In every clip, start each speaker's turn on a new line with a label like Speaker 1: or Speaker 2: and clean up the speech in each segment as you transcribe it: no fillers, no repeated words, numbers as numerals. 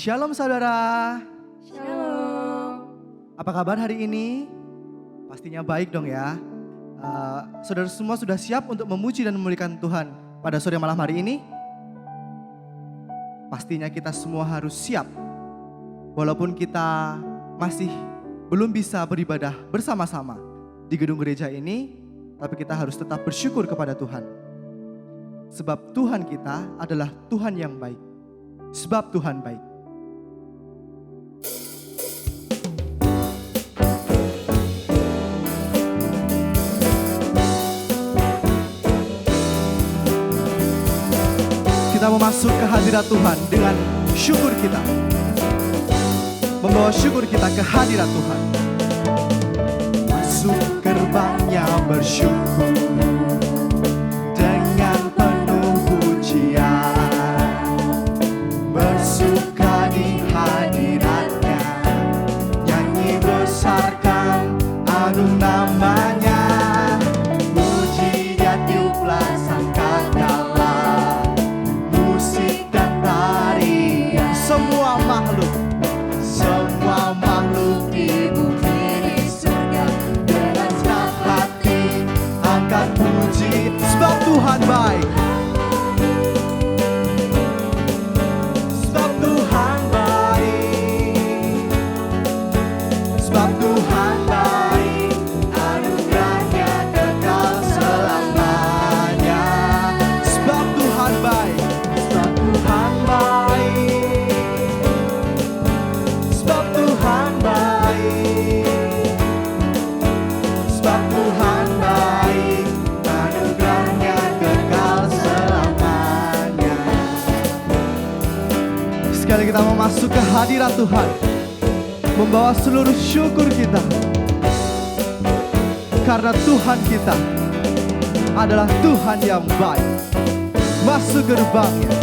Speaker 1: Shalom saudara.
Speaker 2: Shalom.
Speaker 1: Apa kabar hari ini? Pastinya baik dong ya. Saudara semua sudah siap untuk memuji dan memuliakan Tuhan pada sore malam hari ini? Pastinya kita semua harus siap. Walaupun kita masih belum bisa beribadah bersama-sama di gedung gereja ini, tapi kita harus tetap bersyukur kepada Tuhan. Sebab Tuhan kita adalah Tuhan yang baik. Sebab Tuhan baik. Kita mau masuk ke hadirat Tuhan dengan syukur kita. Membawa syukur kita ke hadirat Tuhan. Masuk gerbangnya bersyukur dengan penuh pujian. Bersuka di hadiratnya, nyanyi besarkan agung namanya. Puji dia tiuplah sangkakala, musik dan tarian. Semua makhluk di bumi di surga dengan senang hati akan puji. Sebab Tuhan baik. Sebab Tuhan baik. Sebab Tuhan baik. Anugerahnya kekal selamanya. Sebab Tuhan baik. Sebab Tuhan baik. Sebab Tuhan baik. Sebab Tuhan baik. Anugerahnya kekal selamanya. Sekali kita mau masuk ke hadirat Tuhan, membawa seluruh syukur kita. Karena Tuhan kita adalah Tuhan yang baik. Masuk gerbangnya.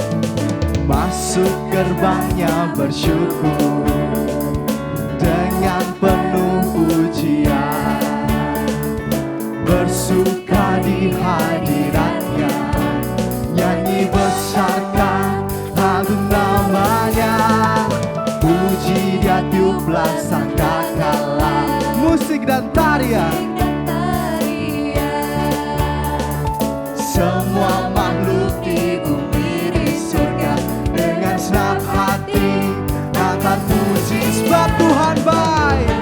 Speaker 1: Masuk gerbangnya bersyukur dengan penuh pujian. Bersuka di hadiratnya, nyanyi besarkan agung namanya. Puji dia tiuplah sangkakala, musik dan tarian. Semua makhluk di bumi di surga dengan senang hati akan puji. Sebab Tuhan baik.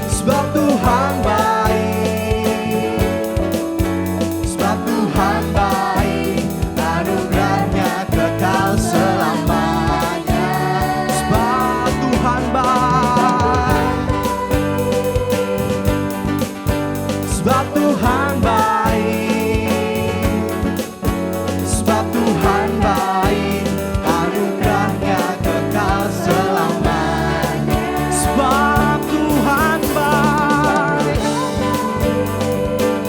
Speaker 1: Sebab Tuhan baik. Sebab Tuhan baik. Anugerahnya kekal selamanya. Sebab Tuhan baik. Sebab Tuhan baik. Sebab Tuhan baik. Anugerahnya kekal selamanya. Sebab Tuhan baik.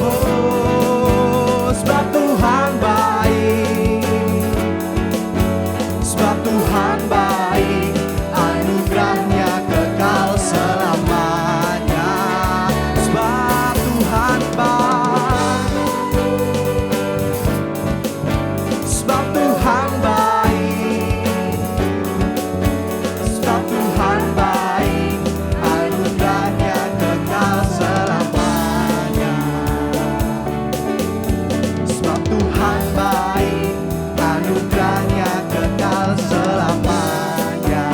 Speaker 1: Oh, sebab Tuhan baik. Sebab Tuhan baik. Anugerahnya kekal selamanya. Sebab Tuhan baik. Sebab Tuhan baik. Sebab Tuhan baik. Anugerahnya kekal selamanya. Sebab Tuhan baik. Anugerahnya kekal selamanya.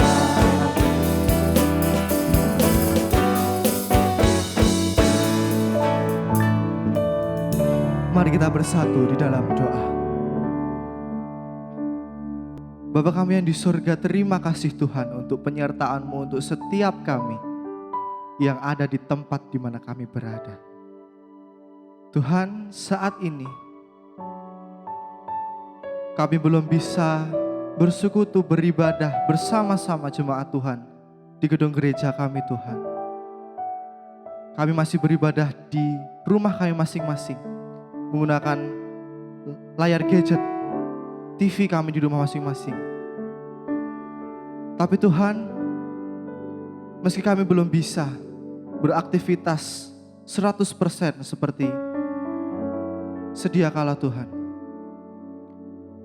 Speaker 1: Mari kita bersatu di dalam doa. Bapa kami yang di surga, terima kasih Tuhan untuk penyertaan-Mu untuk setiap kami yang ada di tempat di mana kami berada. Tuhan, saat ini kami belum bisa bersekutu beribadah bersama-sama jemaat Tuhan di gedung gereja kami Tuhan. Kami masih beribadah di rumah kami masing-masing, menggunakan layar gadget, TV kami di rumah masing-masing. Tapi Tuhan, meski kami belum bisa beraktivitas 100% seperti sedia kala Tuhan,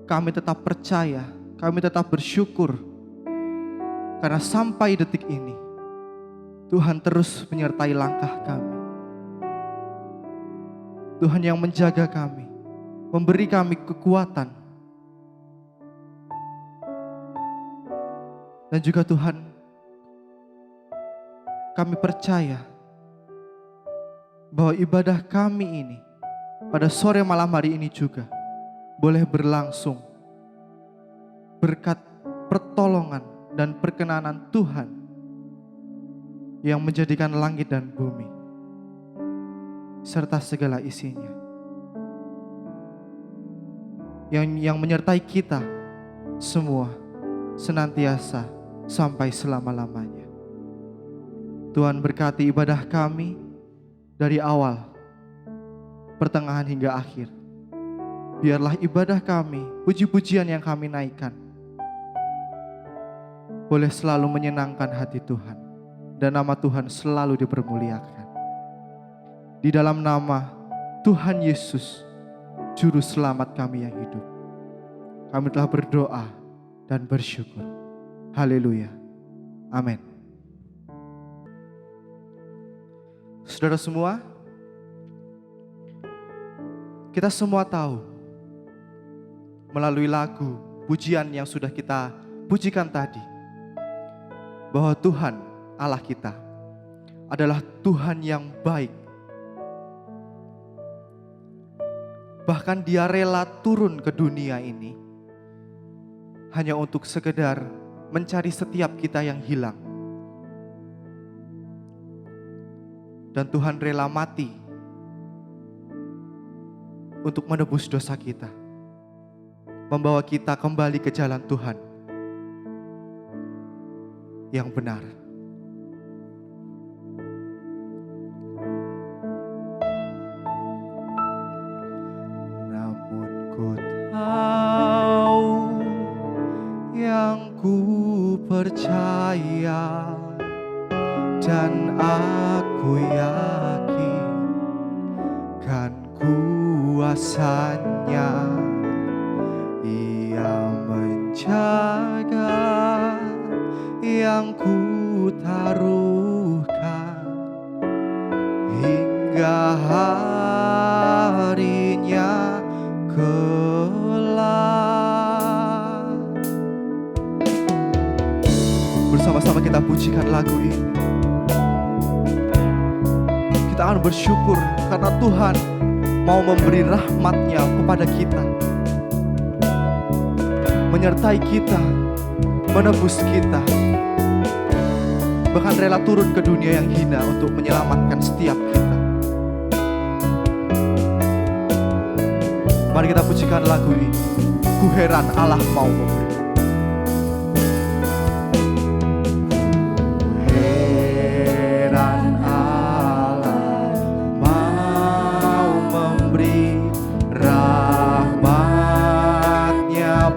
Speaker 1: kami tetap percaya kami tetap bersyukur karena sampai detik ini Tuhan terus menyertai langkah kami. Tuhan yang menjaga kami, memberi kami kekuatan. Dan juga Tuhan, kami percaya bahwa ibadah kami ini pada sore malam hari ini juga boleh berlangsung berkat pertolongan dan perkenanan Tuhan yang menjadikan langit dan bumi serta segala isinya, yang menyertai kita semua senantiasa sampai selama-lamanya. Tuhan berkati ibadah kami dari awal, pertengahan hingga akhir. Biarlah ibadah kami, puji-pujian yang kami naikkan boleh selalu menyenangkan hati Tuhan, dan nama Tuhan selalu dipermuliakan. Di dalam nama Tuhan Yesus, Juru Selamat kami yang hidup, kami telah berdoa dan bersyukur. Haleluya. Amin. Saudara semua, kita semua tahu melalui lagu pujian yang sudah kita pujikan tadi, bahwa Tuhan Allah kita adalah Tuhan yang baik. Bahkan Dia rela turun ke dunia ini hanya untuk sekedar mencari setiap kita yang hilang. Dan Tuhan rela mati untuk menebus dosa kita, membawa kita kembali ke jalan Tuhan yang benar. Namun ku tahu yang ku percaya, dan aku yakin kan kuasanya. Ia menjaga yang ku taruhkan hingga harinya kelak. Bersama-sama kita pujikan lagu ini. Kita akan bersyukur karena Tuhan mau memberi rahmat-Nya kepada kita, menyertai kita, menebus kita, bahkan rela turun ke dunia yang hina untuk menyelamatkan setiap kita. Mari kita pujikan lagu ini. Ku heran Allah mau memberi. Heran Allah mau memberi rahmat-Nya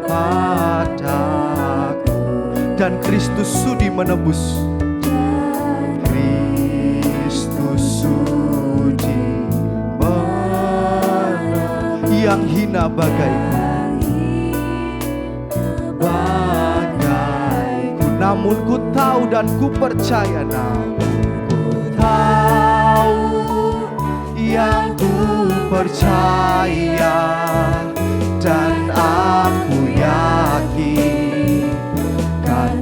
Speaker 1: padaku, dan Kristus sudi menebus. Kristus sudi menebus yang hina bagaiku, namun ku tahu dan ku percaya, namun ku tahu yang ku percaya, dan aku yakin kan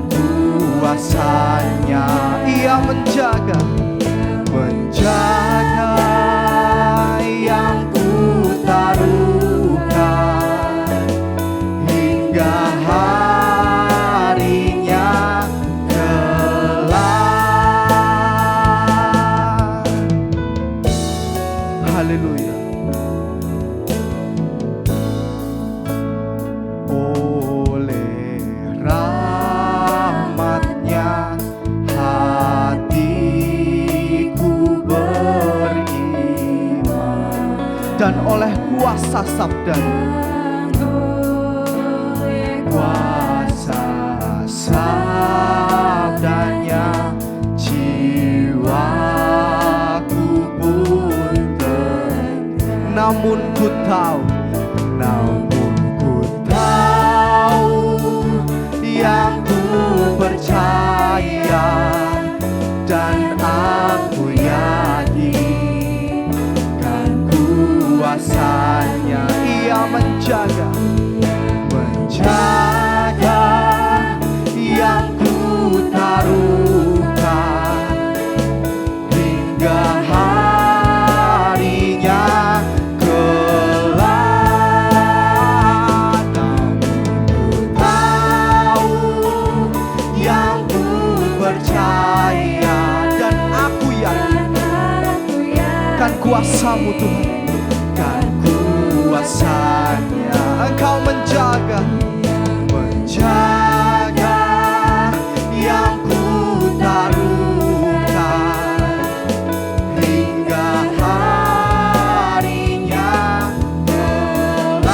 Speaker 1: kuasanya. Ia menjaga yang ku taruhkan hingga harinya kelak. Haleluya. Oleh rahmat-Nya hatiku beriman, dan oleh kuasa sabdanya jiwaku pun tenang. Namun ku tahu kuasa-Mu Tuhan, kan kuasanya Engkau menjaga yang ku taruhkan hingga harinya kelak,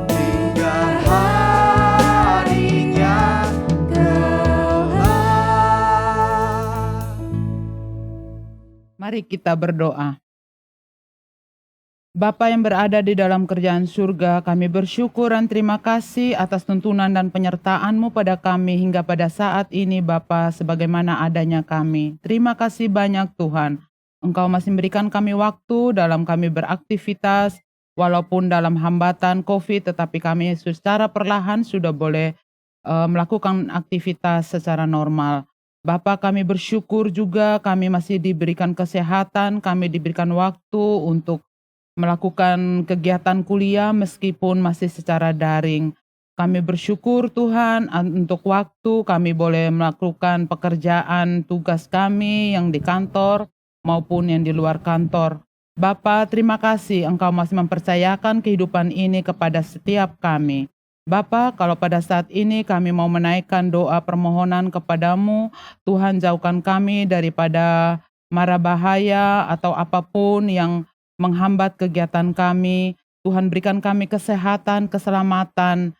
Speaker 1: hingga harinya kelak.
Speaker 3: Mari kita berdoa. Bapa yang berada di dalam kerajaan surga, kami bersyukur dan terima kasih atas tuntunan dan penyertaan-Mu pada kami hingga pada saat ini Bapa, sebagaimana adanya kami. Terima kasih banyak Tuhan. Engkau masih memberikan kami waktu dalam kami beraktivitas, walaupun dalam hambatan COVID, tetapi kami secara perlahan sudah boleh melakukan aktivitas secara normal. Bapa, kami bersyukur juga kami masih diberikan kesehatan, kami diberikan waktu untuk melakukan kegiatan kuliah meskipun masih secara daring. Kami bersyukur Tuhan untuk waktu kami boleh melakukan pekerjaan tugas kami yang di kantor maupun yang di luar kantor. Bapa, terima kasih Engkau masih mempercayakan kehidupan ini kepada setiap kami. Bapa, kalau pada saat ini kami mau menaikkan doa permohonan kepadamu, Tuhan jauhkan kami daripada mara bahaya atau apapun yang menghambat kegiatan kami. Tuhan berikan kami kesehatan, keselamatan.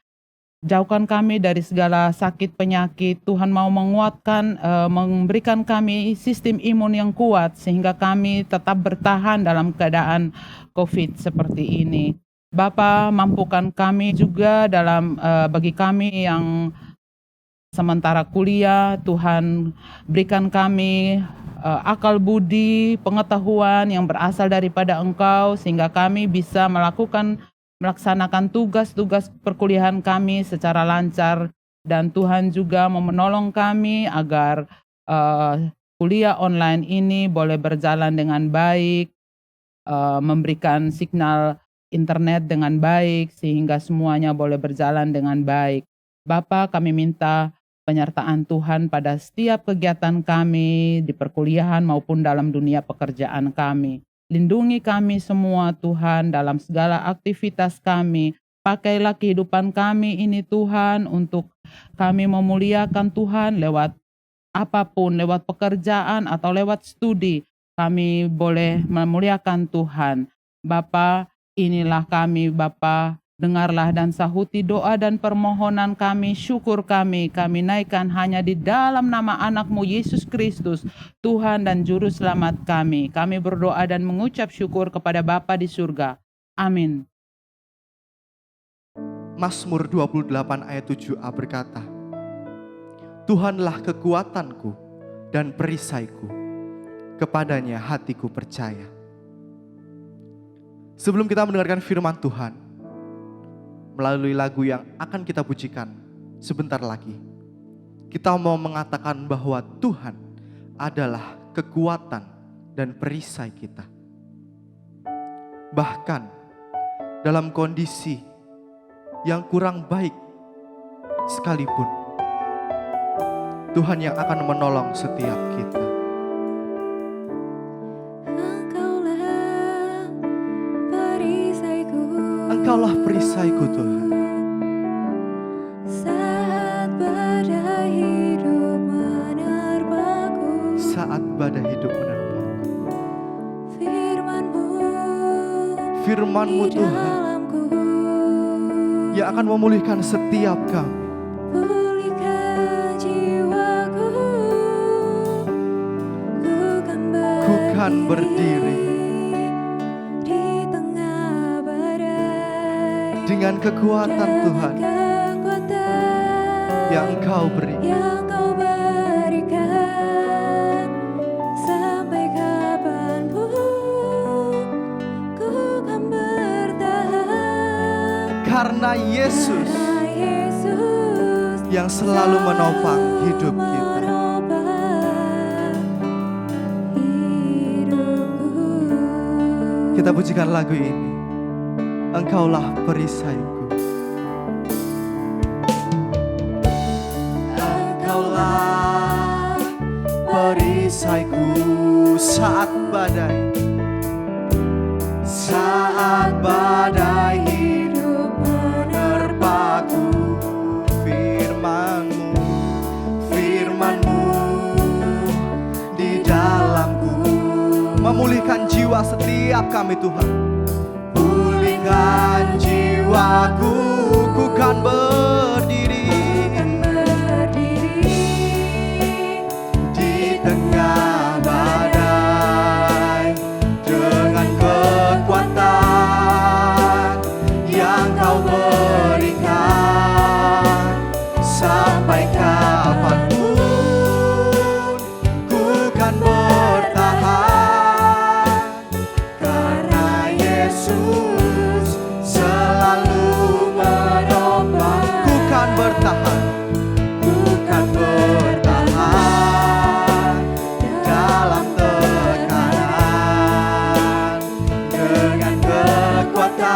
Speaker 3: Jauhkan kami dari segala sakit penyakit. Tuhan mau menguatkan, memberikan kami sistem imun yang kuat sehingga kami tetap bertahan dalam keadaan COVID seperti ini. Bapa, mampukan kami juga dalam bagi kami yang sementara kuliah. Tuhan berikan kami akal budi, pengetahuan yang berasal daripada Engkau sehingga kami bisa melaksanakan tugas-tugas perkuliahan kami secara lancar, dan Tuhan juga mau menolong kami agar kuliah online ini boleh berjalan dengan baik, memberikan signal internet dengan baik sehingga semuanya boleh berjalan dengan baik. Bapa, kami minta penyertaan Tuhan pada setiap kegiatan kami di perkuliahan maupun dalam dunia pekerjaan kami. Lindungi kami semua Tuhan dalam segala aktivitas kami. Pakailah kehidupan kami ini Tuhan untuk kami memuliakan Tuhan lewat apapun, lewat pekerjaan atau lewat studi. Kami boleh memuliakan Tuhan. Bapa, inilah kami Bapa. Dengarlah dan sahuti doa dan permohonan kami, syukur kami naikkan hanya di dalam nama anak-Mu Yesus Kristus, Tuhan dan Juru Selamat kami. Kami berdoa dan mengucap syukur kepada Bapa di surga. Amin.
Speaker 1: Mazmur 28 ayat 7a berkata, Tuhanlah kekuatanku dan perisaiku, kepadanya hatiku percaya. Sebelum kita mendengarkan firman Tuhan, melalui lagu yang akan kita pujikan sebentar lagi, kita mau mengatakan bahwa Tuhan adalah kekuatan dan perisai kita. Bahkan dalam kondisi yang kurang baik sekalipun, Tuhan yang akan menolong setiap kita. Engkaulah perisaiku Tuhan.
Speaker 2: Saat badai hidup menerpaku,
Speaker 1: Saat badai hidup menerpaku, Firman-Mu
Speaker 2: di
Speaker 1: Tuhan
Speaker 2: dalamku,
Speaker 1: yang akan memulihkan setiap kami.
Speaker 2: pulihkan jiwaku,
Speaker 1: Ku kan berdiri dengan kekuatan Tuhan yang Engkau berikan.
Speaker 2: Sampai kapanpun ku kan bertahan,
Speaker 1: Karena Yesus yang selalu menopang hidup kita. Kita pujikan lagu ini. Engkaulah perisaiku. Engkaulah perisaiku saat badai hidup menerpaku, firman-Mu di dalamku, memulihkan jiwa setiap kami Tuhan. Pulihkan jiwaku, ku kan berdiri di tengah badai dengan kekuatan yang Kau berikan. Sampai kapanpun ku kan bertahan, karena Yesus selalu menopang. Ku kan bertahan, ku kan bertahan dalam tekanan dengan kekuatan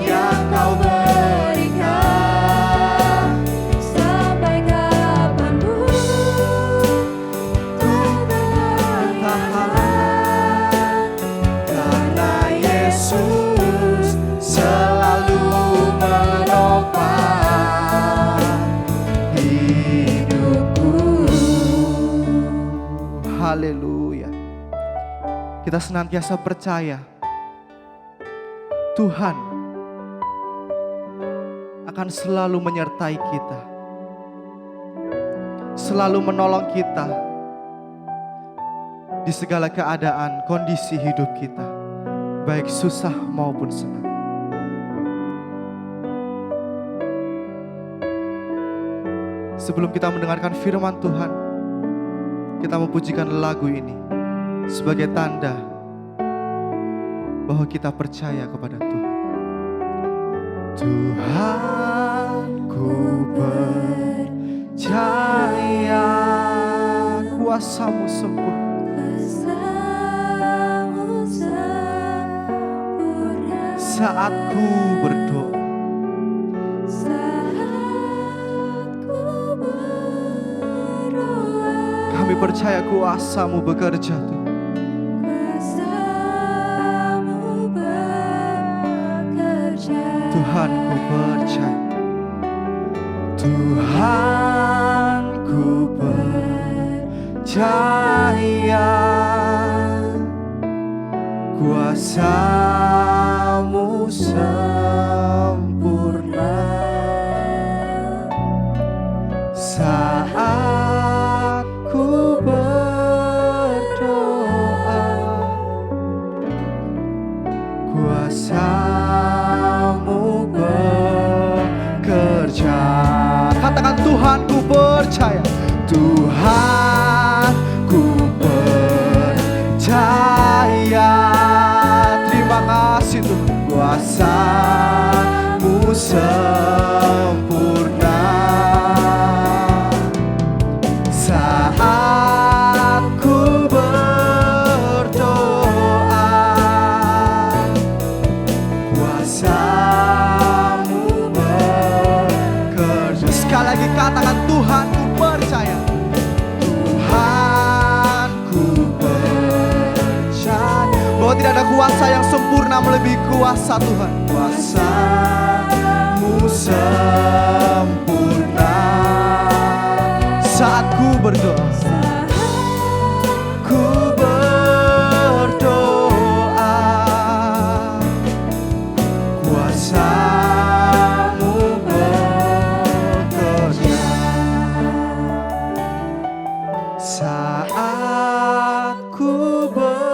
Speaker 1: yang Kau berikan.
Speaker 2: Sampai kapanpun
Speaker 1: Ku bertahan, karena Yesus selalu menopang hidupku. Haleluya. Kita senantiasa percaya Tuhan akan selalu menyertai kita, selalu menolong kita di segala keadaan, kondisi hidup kita, baik susah maupun senang. Sebelum kita mendengarkan firman Tuhan, kita memujikan lagu ini sebagai tanda bahwa kita percaya kepada Tuhan. Tuhan, ku percaya kuasa-Mu sempurna.
Speaker 2: Kuasa-Mu sempurna.
Speaker 1: Saat ku berdoa,
Speaker 2: Saat ku berdoa,
Speaker 1: kami percaya kuasa-Mu bekerja Tuhan.
Speaker 2: kuasa-Mu bekerja.
Speaker 1: Tuhan, ku percaya. Tuhan, ku percaya kuasa-Mu sempurna. Saat ku berdoa, kuasa-Mu bekerja. Katakan Tuhan, ku percaya. Tuhan, ku percaya. Terima kasih Tuhan. Kuasa-Mu sempurna. Saat ku berdoa, kuasa-Mu bekerja. Sekali lagi katakan Tuhan, ku percaya. Tuhan, ku percaya bahwa tidak ada kuasa yang sempurna melebihi kuasa Tuhan. Kuasa-Mu sempurna. Saat ku berdoa, ku berdoa, kuasa-Mu bekerja. Saat ku berdoa,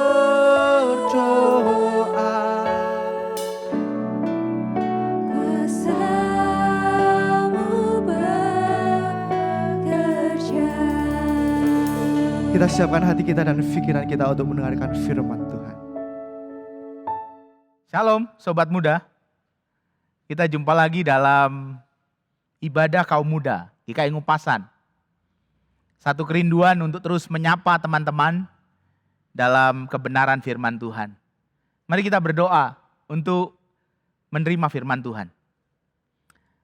Speaker 2: Kuasa-Mu bekerja.
Speaker 1: kita siapkan hati kita dan pikiran kita untuk mendengarkan firman Tuhan.
Speaker 4: Shalom Sobat Muda, kita jumpa lagi dalam ibadah kaum muda GKI Ngupasan. Satu kerinduan untuk terus menyapa teman-teman dalam kebenaran firman Tuhan. Mari kita berdoa untuk menerima firman Tuhan.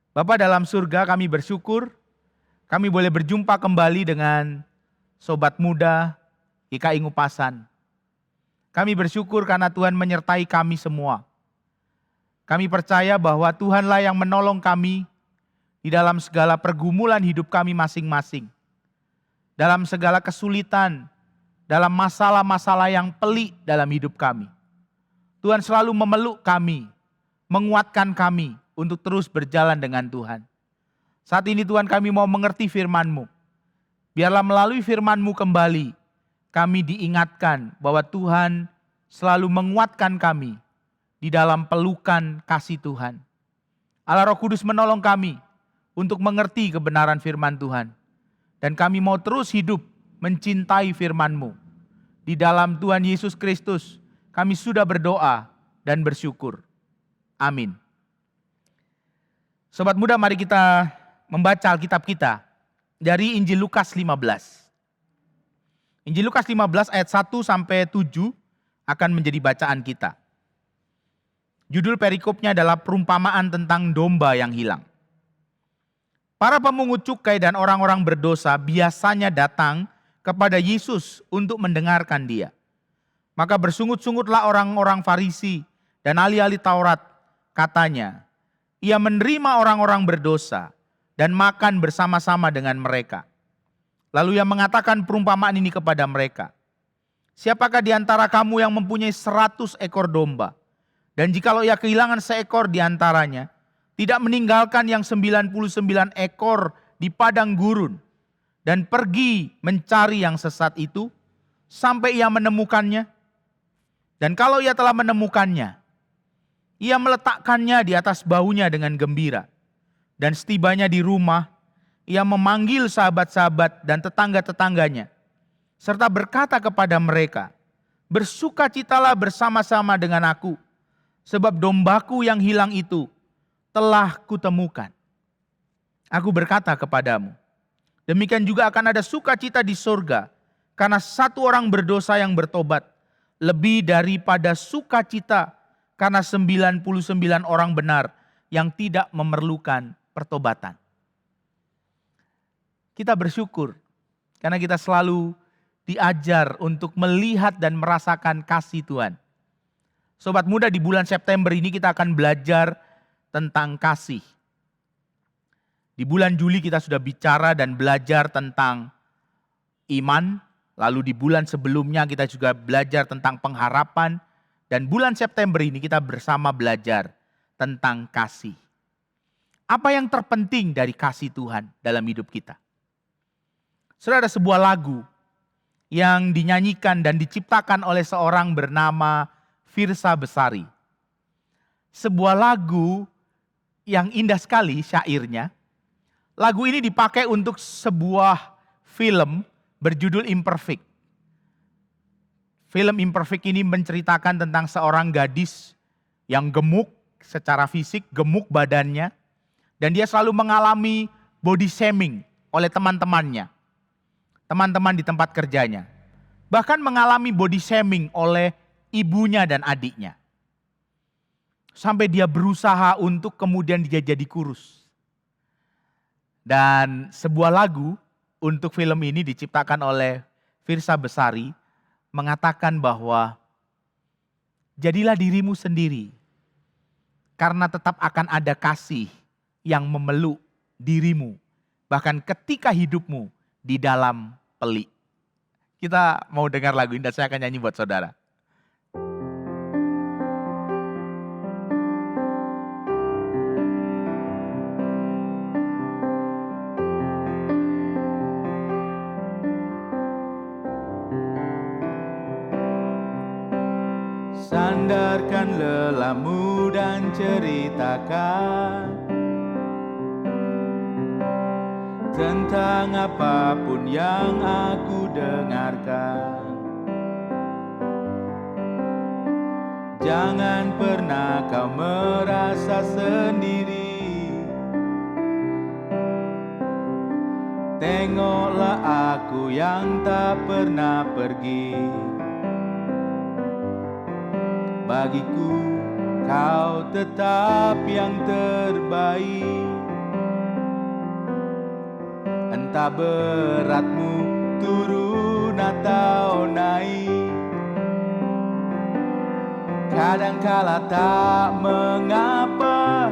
Speaker 4: Bapa dalam surga, kami bersyukur kami boleh berjumpa kembali dengan sobat muda GKI Ngupasan. Kami bersyukur karena Tuhan menyertai kami semua. Kami percaya bahwa Tuhanlah yang menolong kami di dalam segala pergumulan hidup kami masing-masing. Dalam segala kesulitan, dalam masalah-masalah yang pelik dalam hidup kami. Tuhan selalu memeluk kami, menguatkan kami untuk terus berjalan dengan Tuhan. Saat ini Tuhan, kami mau mengerti firman-Mu. Biarlah melalui firman-Mu kembali, kami diingatkan bahwa Tuhan selalu menguatkan kami di dalam pelukan kasih Tuhan. Allah Roh Kudus menolong kami untuk mengerti kebenaran firman Tuhan. Dan kami mau terus hidup mencintai firman-Mu. Di dalam Tuhan Yesus Kristus, kami sudah berdoa dan bersyukur. Amin. Sobat muda, mari kita membaca Alkitab kita dari Injil Lukas 15. Injil Lukas 15 ayat 1 sampai 7 akan menjadi bacaan kita. Judul perikopnya adalah perumpamaan tentang domba yang hilang. Para pemungut cukai dan orang-orang berdosa biasanya datang kepada Yesus untuk mendengarkan Dia. Maka bersungut-sungutlah orang-orang Farisi dan ahli-ahli Taurat, katanya, Ia menerima orang-orang berdosa dan makan bersama-sama dengan mereka. Lalu Ia mengatakan perumpamaan ini kepada mereka. Siapakah di antara kamu yang mempunyai 100 ekor domba? Dan jikalau ia kehilangan seekor di antaranya, tidak meninggalkan yang 99 ekor di padang gurun, dan pergi mencari yang sesat itu, sampai ia menemukannya. Dan kalau ia telah menemukannya, ia meletakkannya di atas bahunya dengan gembira. Dan setibanya di rumah, ia memanggil sahabat-sahabat dan tetangga-tetangganya, serta berkata kepada mereka, bersukacitalah bersama-sama dengan aku, sebab dombaku yang hilang itu telah kutemukan. Aku berkata kepadamu, demikian juga akan ada sukacita di surga, karena satu orang berdosa yang bertobat, lebih daripada sukacita karena 99 orang benar yang tidak memerlukan pertobatan. Kita bersyukur karena kita selalu diajar untuk melihat dan merasakan kasih Tuhan. Sobat muda, di bulan September ini kita akan belajar tentang kasih. Di bulan Juli kita sudah bicara dan belajar tentang iman. Lalu di bulan sebelumnya kita juga belajar tentang pengharapan. Dan bulan September ini kita bersama belajar tentang kasih. Apa yang terpenting dari kasih Tuhan dalam hidup kita? Sudah ada sebuah lagu yang dinyanyikan dan diciptakan oleh seorang bernama Firsa Besari. Sebuah lagu yang indah sekali syairnya. Lagu ini dipakai untuk sebuah film berjudul Imperfect. Film Imperfect ini menceritakan tentang seorang gadis yang gemuk secara fisik, gemuk badannya. Dan dia selalu mengalami body shaming oleh teman-temannya. Teman-teman di tempat kerjanya. Bahkan mengalami body shaming oleh ibunya dan adiknya. Sampai dia berusaha untuk kemudian dia jadi kurus. Dan sebuah lagu untuk film ini diciptakan oleh Firsa Besari mengatakan bahwa jadilah dirimu sendiri karena tetap akan ada kasih yang memeluk dirimu bahkan ketika hidupmu di dalam pelik. Kita mau dengar lagu ini dan saya akan nyanyi buat saudara. Sandarkan lelahmu dan ceritakan tentang apapun yang aku dengarkan. Jangan pernah kau merasa sendiri. Tengoklah aku yang tak pernah pergi. Bagiku kau tetap yang terbaik. Entah beratmu turun atau naik. Kadangkala tak mengapa,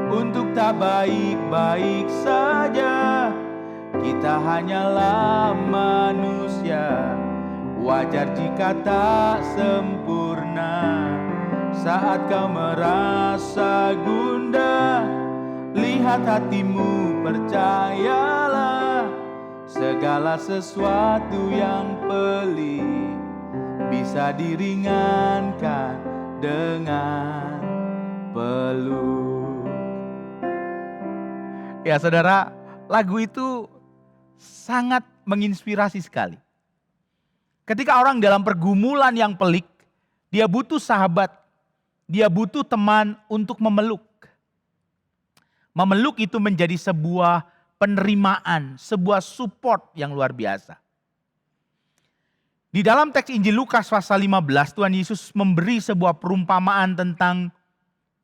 Speaker 4: untuk tak baik-baik saja. Kita hanyalah manusia, wajar jika tak sempurna. Saat kau merasa gundah, lihat hatimu, percayalah. Segala sesuatu yang pelik bisa diringankan dengan peluk. Ya saudara, lagu itu sangat menginspirasi sekali. Ketika orang dalam pergumulan yang pelik, dia butuh sahabat, dia butuh teman untuk memeluk. Memeluk itu menjadi sebuah penerimaan, sebuah support yang luar biasa. Di dalam teks Injil Lukas pasal 15, Tuhan Yesus memberi sebuah perumpamaan tentang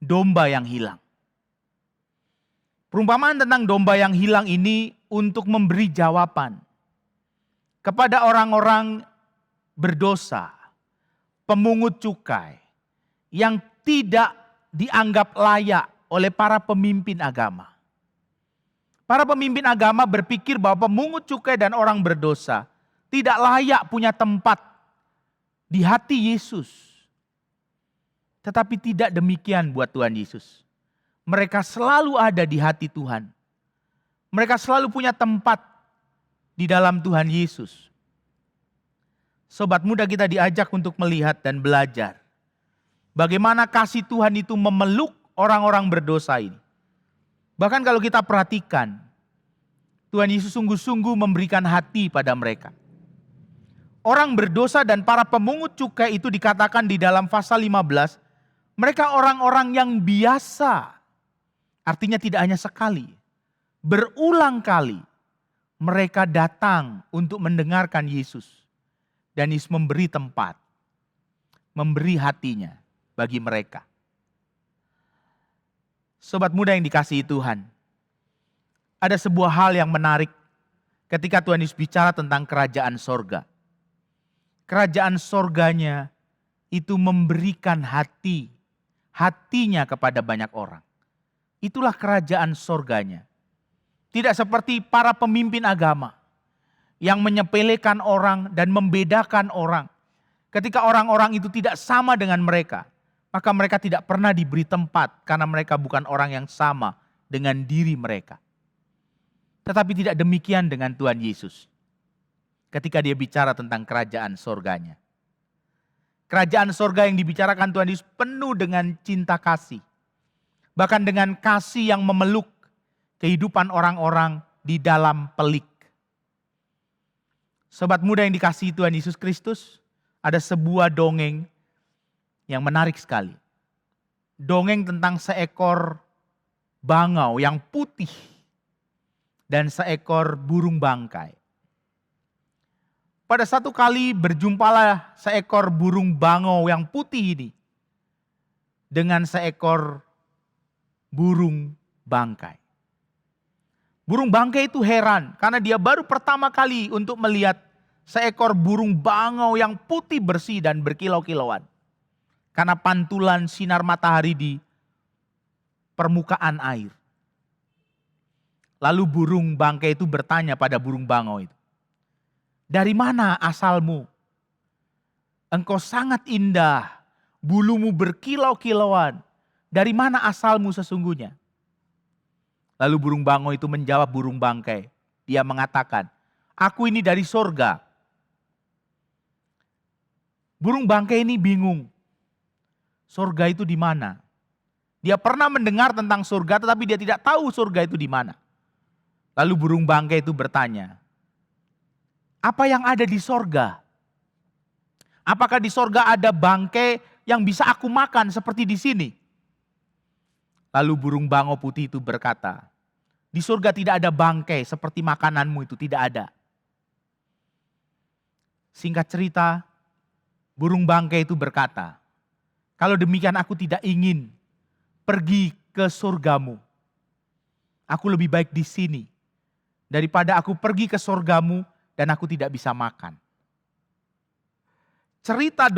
Speaker 4: domba yang hilang. Perumpamaan tentang domba yang hilang ini untuk memberi jawaban kepada orang-orang berdosa, pemungut cukai, yang tidak dianggap layak oleh para pemimpin agama. Para pemimpin agama berpikir bahwa pemungut cukai dan orang berdosa tidak layak punya tempat di hati Yesus. Tetapi tidak demikian buat Tuhan Yesus. Mereka selalu ada di hati Tuhan. Mereka selalu punya tempat di dalam Tuhan Yesus. Sobat muda, kita diajak untuk melihat dan belajar bagaimana kasih Tuhan itu memeluk orang-orang berdosa ini. Bahkan kalau kita perhatikan, Tuhan Yesus sungguh-sungguh memberikan hati pada mereka. Orang berdosa dan para pemungut cukai itu dikatakan di dalam pasal 15, mereka orang-orang yang biasa. Artinya tidak hanya sekali, berulang kali mereka datang untuk mendengarkan Yesus. Dan Yesus memberi tempat, memberi hatinya bagi mereka. Sobat muda yang dikasihi Tuhan, ada sebuah hal yang menarik ketika Tuhan Yesus bicara tentang kerajaan sorga. Kerajaan sorganya itu memberikan hatinya kepada banyak orang. Itulah kerajaan sorganya. Tidak seperti para pemimpin agama yang menyepelekan orang dan membedakan orang. Ketika orang-orang itu tidak sama dengan mereka, maka mereka tidak pernah diberi tempat karena mereka bukan orang yang sama dengan diri mereka. Tetapi tidak demikian dengan Tuhan Yesus. Ketika dia bicara tentang kerajaan sorganya. Kerajaan sorga yang dibicarakan Tuhan Yesus penuh dengan cinta kasih. Bahkan dengan kasih yang memeluk kehidupan orang-orang di dalam pelik. Sobat muda yang dikasihi Tuhan Yesus Kristus, ada sebuah dongeng yang menarik sekali. Dongeng tentang seekor bangau yang putih dan seekor burung bangkai. Pada satu kali berjumpalah seekor burung bangau yang putih ini dengan seekor burung bangkai. Burung bangkai itu heran karena dia baru pertama kali untuk melihat seekor burung bangau yang putih bersih dan berkilau-kilauan. Karena pantulan sinar matahari di permukaan air. Lalu burung bangkai itu bertanya pada burung bangau itu, "Dari mana asalmu? Engkau sangat indah, bulumu berkilau-kilauan. Dari mana asalmu sesungguhnya?" Lalu burung bangau itu menjawab burung bangkai. Dia mengatakan, "Aku ini dari sorga." Burung bangkai ini bingung. Sorga itu di mana? Dia pernah mendengar tentang sorga tetapi dia tidak tahu sorga itu di mana. Lalu burung bangkai itu bertanya, "Apa yang ada di sorga? Apakah di sorga ada bangkai yang bisa aku makan seperti di sini?" Lalu burung bangau putih itu berkata, "Di sorga tidak ada bangkai seperti makananmu itu, tidak ada." Singkat cerita, burung bangkai itu berkata, "Kalau demikian aku tidak ingin pergi ke surgamu. Aku lebih baik di sini. Daripada aku pergi ke surgamu dan aku tidak bisa makan. Cerita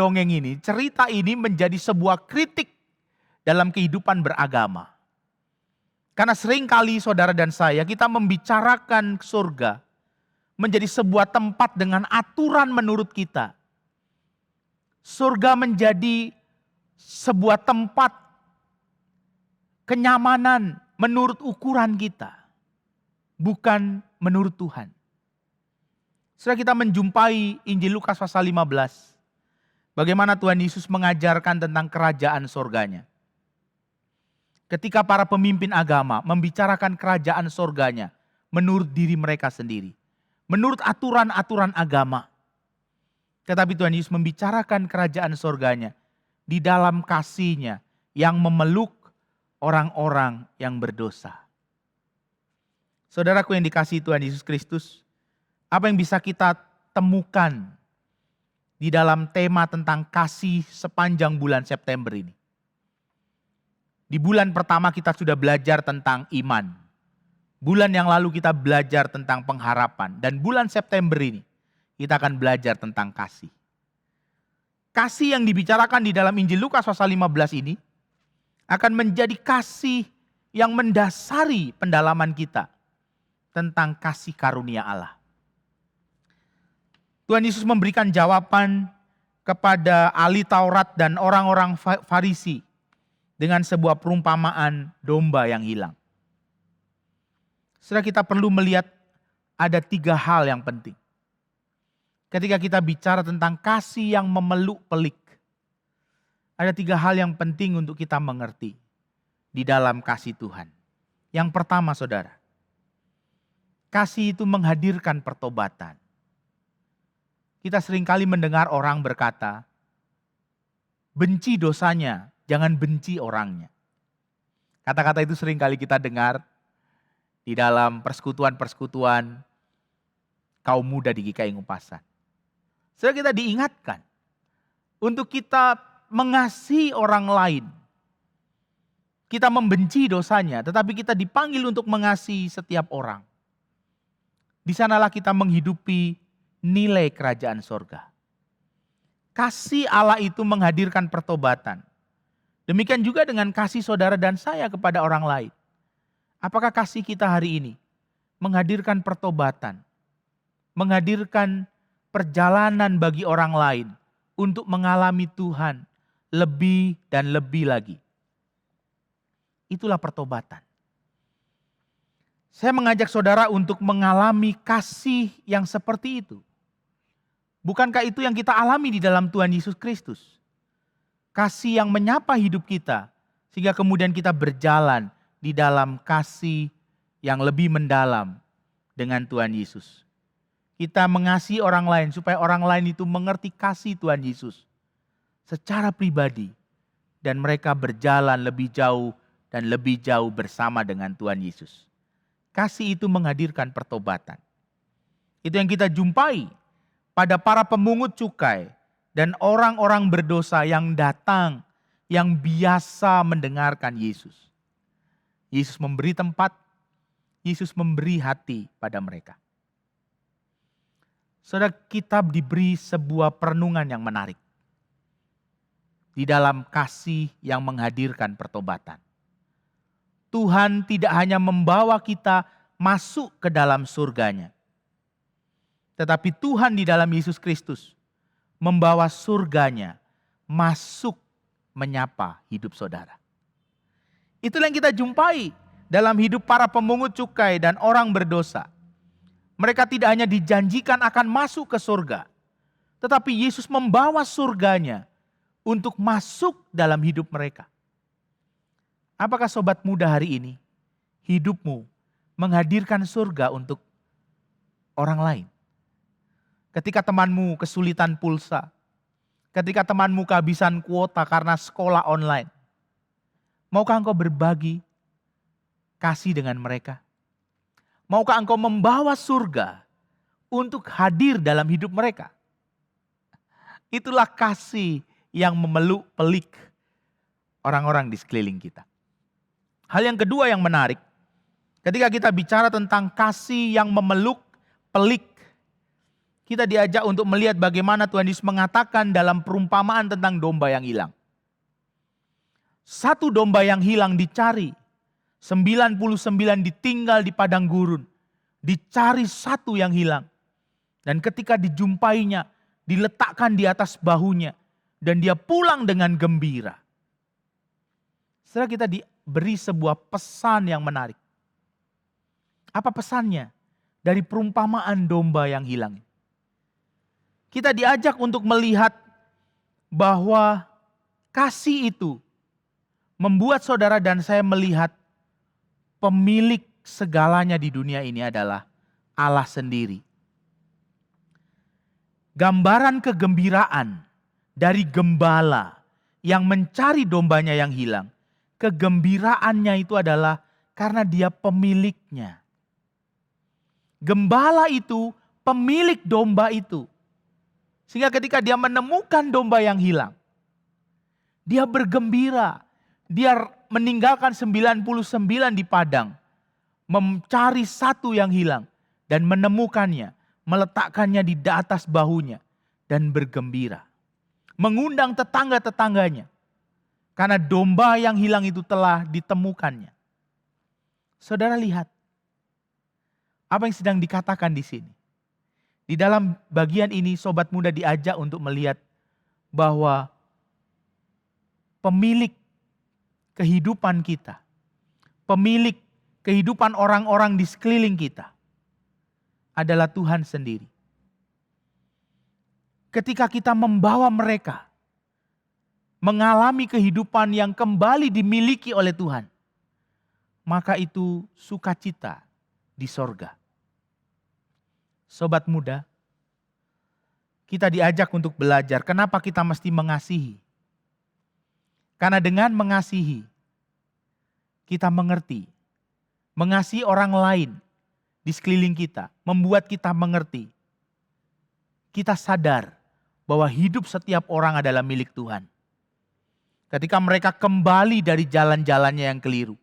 Speaker 4: ini menjadi sebuah kritik dalam kehidupan beragama. Karena seringkali saudara dan saya, kita membicarakan surga menjadi sebuah tempat dengan aturan menurut kita. Surga menjadi sebuah tempat kenyamanan menurut ukuran kita, bukan menurut Tuhan. Setelah kita menjumpai Injil Lukas pasal 15, bagaimana Tuhan Yesus mengajarkan tentang kerajaan surganya. Ketika para pemimpin agama membicarakan kerajaan surganya menurut diri mereka sendiri, menurut aturan-aturan agama. Tetapi Tuhan Yesus membicarakan kerajaan surganya di dalam kasih-Nya yang memeluk orang-orang yang berdosa. Saudaraku yang dikasihi Tuhan Yesus Kristus, apa yang bisa kita temukan di dalam tema tentang kasih sepanjang bulan September ini? Di bulan pertama kita sudah belajar tentang iman. Bulan yang lalu kita belajar tentang pengharapan. Dan bulan September ini kita akan belajar tentang kasih. Kasih yang dibicarakan di dalam Injil Lukas pasal 15 ini akan menjadi kasih yang mendasari pendalaman kita tentang kasih karunia Allah. Tuhan Yesus memberikan jawaban kepada ahli Taurat dan orang-orang Farisi dengan sebuah perumpamaan domba yang hilang. Setelah kita perlu melihat ada 3 hal yang penting. Ketika kita bicara tentang kasih yang memeluk pelik, ada 3 hal yang penting untuk kita mengerti di dalam kasih Tuhan. Yang pertama saudara, kasih itu menghadirkan pertobatan. Kita seringkali mendengar orang berkata, benci dosanya, jangan benci orangnya. Kata-kata itu seringkali kita dengar di dalam persekutuan-persekutuan kaum muda di GKI Ngupasan. Setelah kita diingatkan untuk kita mengasihi orang lain. Kita membenci dosanya, tetapi kita dipanggil untuk mengasihi setiap orang. Di sanalah kita menghidupi nilai kerajaan sorga. Kasih Allah itu menghadirkan pertobatan. Demikian juga dengan kasih saudara dan saya kepada orang lain. Apakah kasih kita hari ini menghadirkan pertobatan, menghadirkan perjalanan bagi orang lain untuk mengalami Tuhan lebih dan lebih lagi? Itulah pertobatan. Saya mengajak saudara untuk mengalami kasih yang seperti itu. Bukankah itu yang kita alami di dalam Tuhan Yesus Kristus? Kasih yang menyapa hidup kita sehingga kemudian kita berjalan di dalam kasih yang lebih mendalam dengan Tuhan Yesus. Kita mengasihi orang lain supaya orang lain itu mengerti kasih Tuhan Yesus secara pribadi. Dan mereka berjalan lebih jauh dan lebih jauh bersama dengan Tuhan Yesus. Kasih itu menghadirkan pertobatan. Itu yang kita jumpai pada para pemungut cukai dan orang-orang berdosa yang datang, yang biasa mendengarkan Yesus. Yesus memberi tempat, Yesus memberi hati pada mereka. Saudara, kita diberi sebuah perenungan yang menarik. Di dalam kasih yang menghadirkan pertobatan. Tuhan tidak hanya membawa kita masuk ke dalam surganya. Tetapi Tuhan di dalam Yesus Kristus membawa surganya masuk menyapa hidup saudara. Itulah yang kita jumpai dalam hidup para pemungut cukai dan orang berdosa. Mereka tidak hanya dijanjikan akan masuk ke surga, tetapi Yesus membawa surganya untuk masuk dalam hidup mereka. Apakah sobat muda hari ini, hidupmu menghadirkan surga untuk orang lain? Ketika temanmu kesulitan pulsa, ketika temanmu kehabisan kuota karena sekolah online, maukah engkau berbagi kasih dengan mereka? Maukah engkau membawa surga untuk hadir dalam hidup mereka? Itulah kasih yang memeluk pelik orang-orang di sekeliling kita. Hal yang kedua yang menarik, ketika kita bicara tentang kasih yang memeluk pelik, kita diajak untuk melihat bagaimana Tuhan Yesus mengatakan dalam perumpamaan tentang domba yang hilang. Satu domba yang hilang dicari, 99 ditinggal di padang gurun. Dicari satu yang hilang. Dan ketika dijumpainya, diletakkan di atas bahunya. Dan dia pulang dengan gembira. Setelah kita diberi sebuah pesan yang menarik. Apa pesannya? Dari perumpamaan domba yang hilang. Kita diajak untuk melihat bahwa kasih itu membuat saudara dan saya melihat pemilik segalanya di dunia ini adalah Allah sendiri. Gambaran kegembiraan dari gembala yang mencari dombanya yang hilang. Kegembiraannya itu adalah karena dia pemiliknya. Gembala itu pemilik domba itu. Sehingga ketika dia menemukan domba yang hilang, dia bergembira. Dia meninggalkan 99 di padang, mencari satu yang hilang dan menemukannya, meletakkannya di atas bahunya dan bergembira. Mengundang tetangga-tetangganya karena domba yang hilang itu telah ditemukannya. Saudara lihat apa yang sedang dikatakan di sini. Di dalam bagian ini sobat muda diajak untuk melihat bahwa pemilik kehidupan kita, pemilik kehidupan orang-orang di sekeliling kita adalah Tuhan sendiri. Ketika kita membawa mereka mengalami kehidupan yang kembali dimiliki oleh Tuhan, maka itu sukacita di sorga. Sobat muda, kita diajak untuk belajar kenapa kita mesti mengasihi. Karena dengan mengasihi, kita mengerti. Mengasihi orang lain di sekeliling kita, membuat kita mengerti. Kita sadar bahwa hidup setiap orang adalah milik Tuhan. Ketika mereka kembali dari jalan-jalannya yang keliru.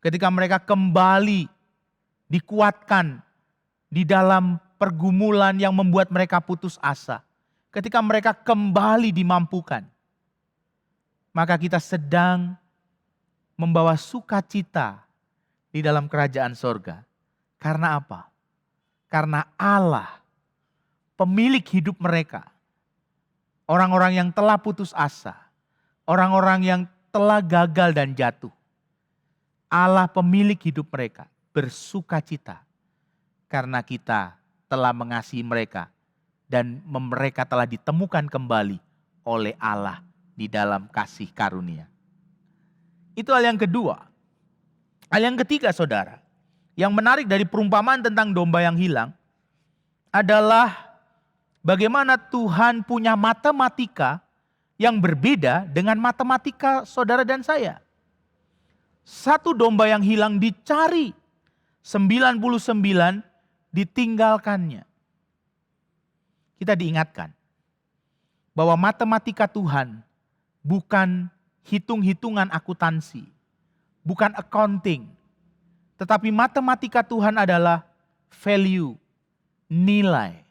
Speaker 4: Ketika mereka kembali dikuatkan di dalam pergumulan yang membuat mereka putus asa. Ketika mereka kembali dimampukan. Maka kita sedang membawa sukacita di dalam kerajaan sorga. Karena apa? Karena Allah, pemilik hidup mereka. Orang-orang yang telah putus asa. Orang-orang yang telah gagal dan jatuh. Allah pemilik hidup mereka bersukacita. Karena kita telah mengasihi mereka. Dan mereka telah ditemukan kembali oleh Allah di dalam kasih karunia. Itu hal yang kedua. Hal yang ketiga saudara, yang menarik dari perumpamaan tentang domba yang hilang adalah bagaimana Tuhan punya matematika yang berbeda dengan matematika saudara dan saya. Satu domba yang hilang dicari, 99 ditinggalkannya. Kita diingatkan bahwa matematika Tuhan bukan hitung-hitungan akuntansi, bukan accounting. Tetapi matematika Tuhan adalah value, nilai.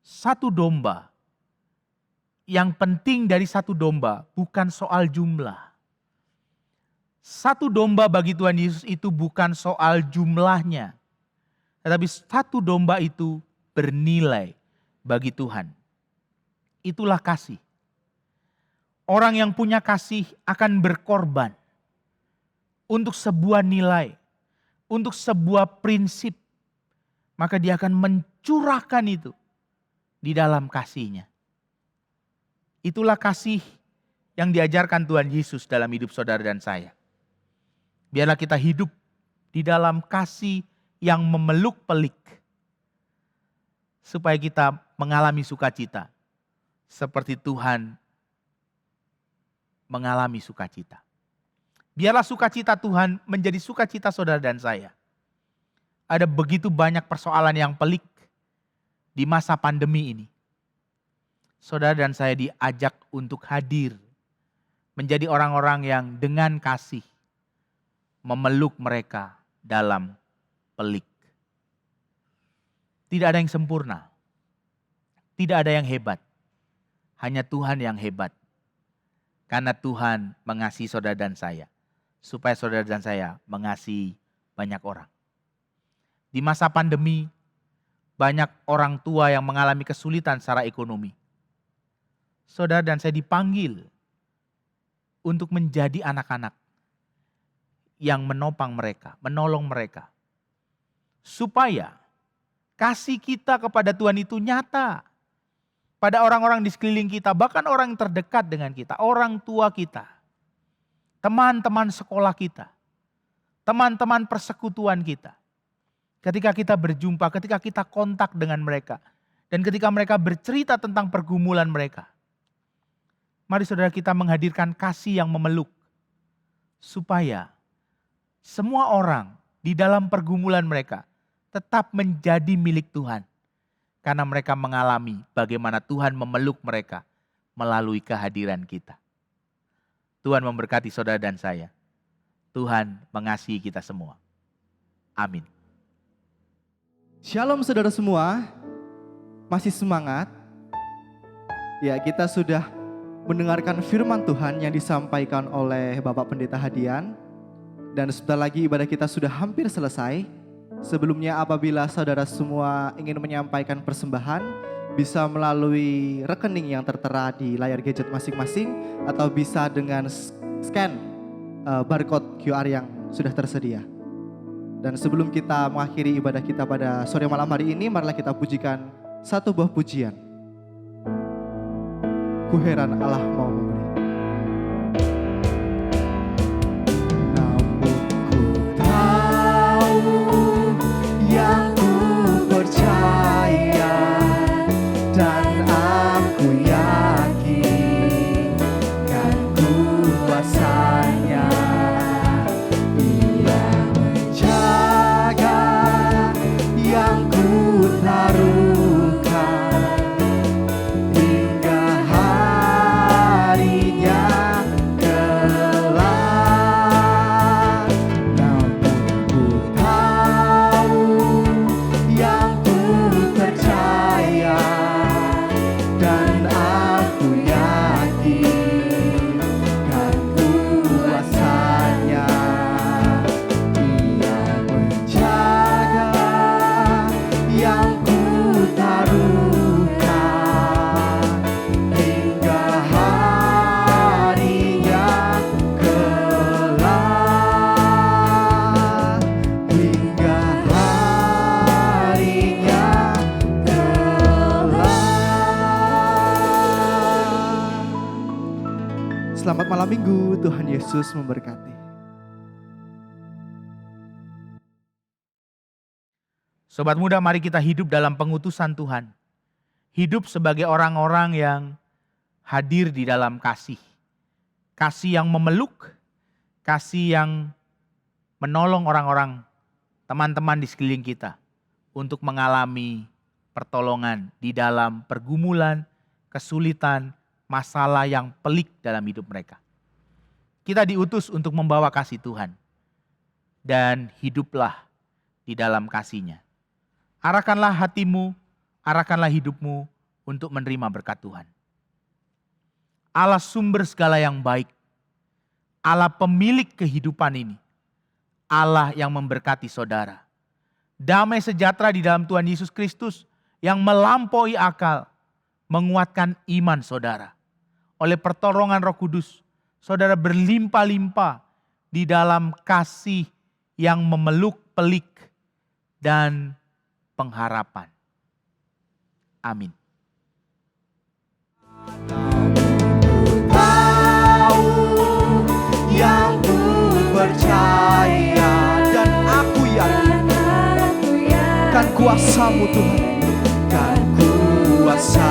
Speaker 4: Satu domba, yang penting dari satu domba bukan soal jumlah. Satu domba bagi Tuhan Yesus itu bukan soal jumlahnya. Tetapi satu domba itu bernilai bagi Tuhan. Itulah kasih. Orang yang punya kasih akan berkorban untuk sebuah nilai, untuk sebuah prinsip. Maka dia akan mencurahkan itu di dalam kasihnya. Itulah kasih yang diajarkan Tuhan Yesus dalam hidup saudara dan saya. Biarlah kita hidup di dalam kasih yang memeluk pelik. Supaya kita mengalami sukacita. Seperti Tuhan mengalami sukacita. Biarlah sukacita Tuhan menjadi sukacita saudara dan saya. Ada begitu banyak persoalan yang pelik di masa pandemi ini. Saudara dan saya diajak untuk hadir menjadi orang-orang yang dengan kasih memeluk mereka dalam pelik. Tidak ada yang sempurna. tidak ada yang hebat. Hanya Tuhan yang hebat. Karena Tuhan mengasihi saudara dan saya. Supaya saudara dan saya mengasihi banyak orang. Di masa pandemi, banyak orang tua yang mengalami kesulitan secara ekonomi. Saudara dan saya dipanggil untuk menjadi anak-anak yang menopang mereka, menolong mereka. Supaya kasih kita kepada Tuhan itu nyata. Pada orang-orang di sekeliling kita, bahkan orang yang terdekat dengan kita, orang tua kita, teman-teman sekolah kita, teman-teman persekutuan kita. Ketika kita berjumpa, ketika kita kontak dengan mereka, dan ketika mereka bercerita tentang pergumulan mereka, mari saudara kita menghadirkan kasih yang memeluk, supaya semua orang di dalam pergumulan mereka tetap menjadi milik Tuhan. Karena mereka mengalami bagaimana Tuhan memeluk mereka melalui kehadiran kita. Tuhan memberkati saudara dan saya. Tuhan mengasihi kita semua. Amin.
Speaker 1: Shalom saudara semua, masih semangat? Ya, kita sudah mendengarkan firman Tuhan yang disampaikan oleh Bapak Pendeta Hadian. Dan sebentar lagi ibadah kita sudah hampir selesai. Sebelumnya apabila saudara semua ingin menyampaikan persembahan, bisa melalui rekening yang tertera di layar gadget masing-masing, atau bisa dengan scan barcode QR yang sudah tersedia. Dan sebelum kita mengakhiri ibadah kita pada sore malam hari ini, marilah kita pujikan satu buah pujian. Ku heran Allah mau memberi. Namun ku tahu yang ku percaya, dan aku yakin kan kuasanya. Ia menjaga yang ku taruhkan hingga harinya kelak. Namun ku tahu yang ku percaya, dan aku yakin kan kuasanya. Ia menjaga yang ku taruhkan hingga harinya kelak, hingga harinya kelak. Selamat malam minggu, Tuhan Yesus memberkati.
Speaker 4: Sobat muda, mari kita hidup dalam pengutusan Tuhan. Hidup sebagai orang-orang yang hadir di dalam kasih. Kasih yang memeluk, kasih yang menolong orang-orang, teman-teman di sekeliling kita untuk mengalami pertolongan di dalam pergumulan, kesulitan, masalah yang pelik dalam hidup mereka. Kita diutus untuk membawa kasih Tuhan. Dan hiduplah di dalam kasih-Nya. Arahkanlah hatimu, arahkanlah hidupmu untuk menerima berkat Tuhan. Allah sumber segala yang baik, Allah pemilik kehidupan ini, Allah yang memberkati saudara. Damai sejahtera di dalam Tuhan Yesus Kristus yang melampaui akal, menguatkan iman saudara. Oleh pertolongan Roh Kudus, saudara berlimpah-limpah di dalam kasih yang memeluk pelik dan pengharapan. Amin.
Speaker 1: Tahu yang ku percaya, dan aku yakin kan kuasa-Mu Tuhan, kan kuasa